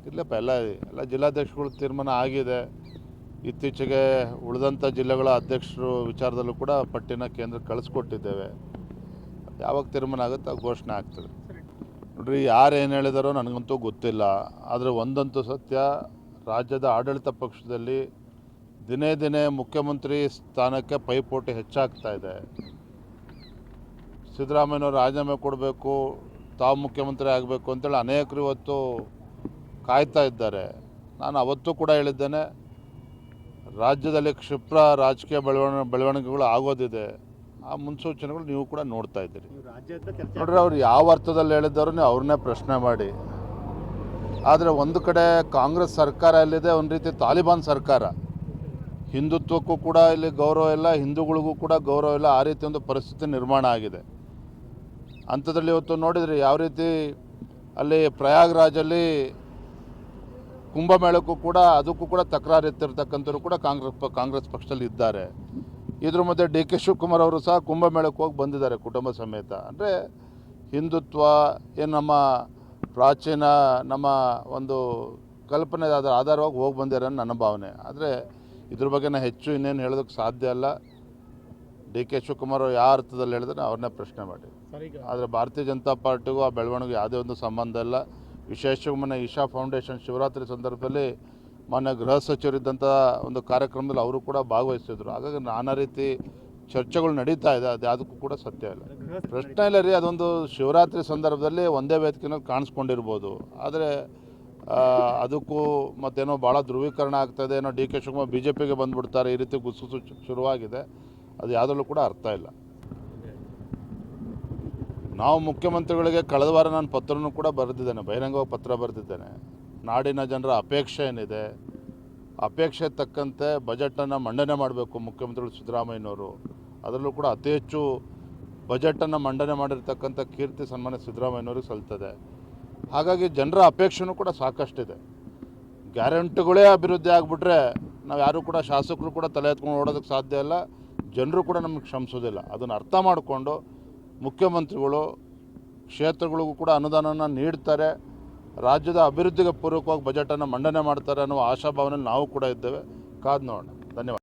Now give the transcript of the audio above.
ಇಲ್ಲಪ್ಪ ಎಲ್ಲ ಎಲ್ಲ ಜಿಲ್ಲಾಧ್ಯಕ್ಷಗಳು ತೀರ್ಮಾನ ಆಗಿದೆ. ಇತ್ತೀಚೆಗೆ ಉಳಿದಂಥ ಜಿಲ್ಲೆಗಳ ಅಧ್ಯಕ್ಷರು ವಿಚಾರದಲ್ಲೂ ಕೂಡ ಪಟ್ಟಿನ ಕೇಂದ್ರಕ್ಕೆ ಕಳಿಸ್ಕೊಟ್ಟಿದ್ದೇವೆ. ಯಾವಾಗ ತೀರ್ಮಾನ ಆಗುತ್ತೆ ಆಗ ಘೋಷಣೆ ಆಗ್ತದೆ. ನೋಡ್ರಿ, ಯಾರು ಏನು ಹೇಳಿದಾರೋ ನನಗಂತೂ ಗೊತ್ತಿಲ್ಲ. ಆದರೆ ಒಂದಂತೂ ಸತ್ಯ, ರಾಜ್ಯದ ಆಡಳಿತ ಪಕ್ಷದಲ್ಲಿ ದಿನೇ ದಿನೇ ಮುಖ್ಯಮಂತ್ರಿ ಸ್ಥಾನಕ್ಕೆ ಪೈಪೋಟಿ ಹೆಚ್ಚಾಗ್ತಾ ಇದೆ. ಸಿದ್ದರಾಮಯ್ಯನವರು ರಾಜೀನಾಮೆ ಕೊಡಬೇಕು, ತಾವು ಮುಖ್ಯಮಂತ್ರಿ ಆಗಬೇಕು ಅಂತೇಳಿ ಅನೇಕರು ಇವತ್ತು ಕಾಯ್ತಾ ಇದ್ದಾರೆ. ನಾನು ಅವತ್ತೂ ಕೂಡ ಹೇಳಿದ್ದೇನೆ, ರಾಜ್ಯದಲ್ಲಿ ಕ್ಷಿಪ್ರ ರಾಜಕೀಯ ಬೆಳವಣಿಗೆಗಳು ಆಗೋದಿದೆ. ಆ ಮುನ್ಸೂಚನೆಗಳು ನೀವು ಕೂಡ ನೋಡ್ತಾ ಇದ್ದೀರಿ. ನೋಡ್ರಿ, ಅವ್ರು ಯಾವ ಅರ್ಥದಲ್ಲಿ ಹೇಳಿದ್ದಾರೋ ನೀವು ಅವ್ರನ್ನೇ ಪ್ರಶ್ನೆ ಮಾಡಿ. ಆದರೆ ಒಂದು ಕಡೆ ಕಾಂಗ್ರೆಸ್ ಸರ್ಕಾರ ಎಲ್ಲಿದೆ, ಒಂದು ರೀತಿ ತಾಲಿಬಾನ್ ಸರ್ಕಾರ. ಹಿಂದುತ್ವಕ್ಕೂ ಕೂಡ ಇಲ್ಲಿ ಗೌರವ ಇಲ್ಲ, ಹಿಂದೂಗಳಿಗೂ ಕೂಡ ಗೌರವ ಇಲ್ಲ. ಆ ರೀತಿ ಒಂದು ಪರಿಸ್ಥಿತಿ ನಿರ್ಮಾಣ ಆಗಿದೆ. ಅಂಥದ್ರಲ್ಲಿ ಇವತ್ತು ನೋಡಿದ್ರಿ ಯಾವ ರೀತಿ ಅಲ್ಲಿ ಪ್ರಯಾಗ್ರಾಜಲ್ಲಿ ಕುಂಭಮೇಳಕ್ಕೂ ಕೂಡ ಅದಕ್ಕೂ ಕೂಡ ತಕರಾರು ಎತ್ತಿರ್ತಕ್ಕಂಥವ್ರು ಕೂಡ ಕಾಂಗ್ರೆಸ್ ಪಕ್ಷದಲ್ಲಿ ಇದ್ದಾರೆ. ಇದ್ರ ಮಧ್ಯೆ ಡಿ ಕೆ ಶಿವಕುಮಾರ್ ಅವರು ಸಹ ಕುಂಭಮೇಳಕ್ಕೆ ಹೋಗಿ ಬಂದಿದ್ದಾರೆ ಕುಟುಂಬ ಸಮೇತ. ಅಂದರೆ ಹಿಂದುತ್ವ ಏನು ನಮ್ಮ ಪ್ರಾಚೀನ ನಮ್ಮ ಒಂದು ಕಲ್ಪನೆ ಆಧಾರವಾಗಿ ಹೋಗಿ ಬಂದಿರೋ ನನ್ನ ಭಾವನೆ. ಆದರೆ ಇದ್ರ ಬಗ್ಗೆ ನಾನು ಹೆಚ್ಚು ಇನ್ನೇನು ಹೇಳೋದಕ್ಕೆ ಸಾಧ್ಯ ಅಲ್ಲ. ಡಿ ಕೆ ಶಿವಕುಮಾರ್ ಯಾವ ಅರ್ಥದಲ್ಲಿ ಹೇಳಿದ್ರೆ ಅವ್ರನ್ನೇ ಪ್ರಶ್ನೆ ಮಾಡಿ. ಆದರೆ ಭಾರತೀಯ ಜನತಾ ಪಾರ್ಟಿಗೂ ಆ ಬೆಳವಣಿಗೆ ಯಾವುದೇ ಒಂದು ಸಂಬಂಧ ಇಲ್ಲ. ವಿಶೇಷವಾಗಿ ಮೊನ್ನೆ ಈಶಾ ಫೌಂಡೇಶನ್ ಶಿವರಾತ್ರಿ ಸಂದರ್ಭದಲ್ಲಿ ಮೊನ್ನೆ ಗೃಹ ಸಚಿವರಿದ್ದಂಥ ಒಂದು ಕಾರ್ಯಕ್ರಮದಲ್ಲಿ ಅವರು ಕೂಡ ಭಾಗವಹಿಸಿದ್ರು. ಹಾಗಾಗಿ ನಾನಾ ರೀತಿ ಚರ್ಚೆಗಳು ನಡೀತಾ ಇದೆ. ಅದು ಯಾವುದಕ್ಕೂ ಕೂಡ ಸತ್ಯ ಇಲ್ಲ. ಪ್ರಶ್ನೆ ಇಲ್ಲ ರೀ, ಅದೊಂದು ಶಿವರಾತ್ರಿ ಸಂದರ್ಭದಲ್ಲಿ ಒಂದೇ ವೇದಿಕೆಯಲ್ಲಿ ಕಾಣಿಸ್ಕೊಂಡಿರ್ಬೋದು. ಆದರೆ ಅದಕ್ಕೂ ಮತ್ತೇನೋ ಭಾಳ ಧ್ರುವೀಕರಣ ಆಗ್ತಾಯಿದೆ, ಏನೋ ಡಿ ಕೆ ಶಿವಕುಮಾರ್ BJPಗೆ ಬಂದುಬಿಡ್ತಾರೆ, ಈ ರೀತಿ ಗುಸುಸು ಶುರುವಾಗಿದೆ. ಅದು ಯಾವುದರಲ್ಲೂ ಕೂಡ ಅರ್ಥ ಇಲ್ಲ. ನಾವು ಮುಖ್ಯಮಂತ್ರಿಗಳಿಗೆ ಕಳೆದ ವಾರ ನಾನು ಪತ್ರನೂ ಕೂಡ ಬರೆದಿದ್ದೇನೆ, ಬಹಿರಂಗವಾಗಿ ಪತ್ರ ಬರೆದಿದ್ದೇನೆ. ನಾಡಿನ ಜನರ ಅಪೇಕ್ಷೆ ಏನಿದೆ, ಅಪೇಕ್ಷೆ ತಕ್ಕಂತೆ ಬಜೆಟನ್ನು ಮಂಡನೆ ಮಾಡಬೇಕು ಮುಖ್ಯಮಂತ್ರಿಗಳು ಸಿದ್ದರಾಮಯ್ಯನವರು. ಅದರಲ್ಲೂ ಕೂಡ ಅತಿ ಹೆಚ್ಚು ಬಜೆಟನ್ನು ಮಂಡನೆ ಮಾಡಿರ್ತಕ್ಕಂಥ ಕೀರ್ತಿ ಸನ್ಮಾನ್ಯ ಸಿದ್ದರಾಮಯ್ಯನವ್ರಿಗೆ ಸಲ್ತದೆ. ಹಾಗಾಗಿ ಜನರ ಅಪೇಕ್ಷೆನೂ ಕೂಡ ಸಾಕಷ್ಟಿದೆ. ಗ್ಯಾರಂಟಿಗಳೇ ಅಭಿವೃದ್ಧಿ ಆಗಿಬಿಟ್ರೆ ನಾವು ಯಾರೂ ಕೂಡ ಶಾಸಕರು ಕೂಡ ತಲೆ ಎತ್ಕೊಂಡು ಓಡೋದಕ್ಕೆ ಸಾಧ್ಯ ಇಲ್ಲ. ಜನರು ಕೂಡ ನಮಗೆ ಕ್ಷಮಿಸೋದಿಲ್ಲ. ಅದನ್ನು ಅರ್ಥ ಮಾಡಿಕೊಂಡು ಮುಖ್ಯಮಂತ್ರಿಗಳು ಕ್ಷೇತ್ರಗಳಿಗೂ ಕೂಡ ಅನುದಾನವನ್ನು ನೀಡ್ತಾರೆ, ರಾಜ್ಯದ ಅಭಿವೃದ್ಧಿಗೆ ಪೂರಕವಾಗಿ ಬಜೆಟನ್ನು ಮಂಡನೆ ಮಾಡ್ತಾರೆ ಅನ್ನೋ ಆಶಾಭಾವನೆಯಲ್ಲಿ ನಾವು ಕೂಡ ಇದ್ದೇವೆ. ಕಾದು ನೋಡೋಣ. ಧನ್ಯವಾದ.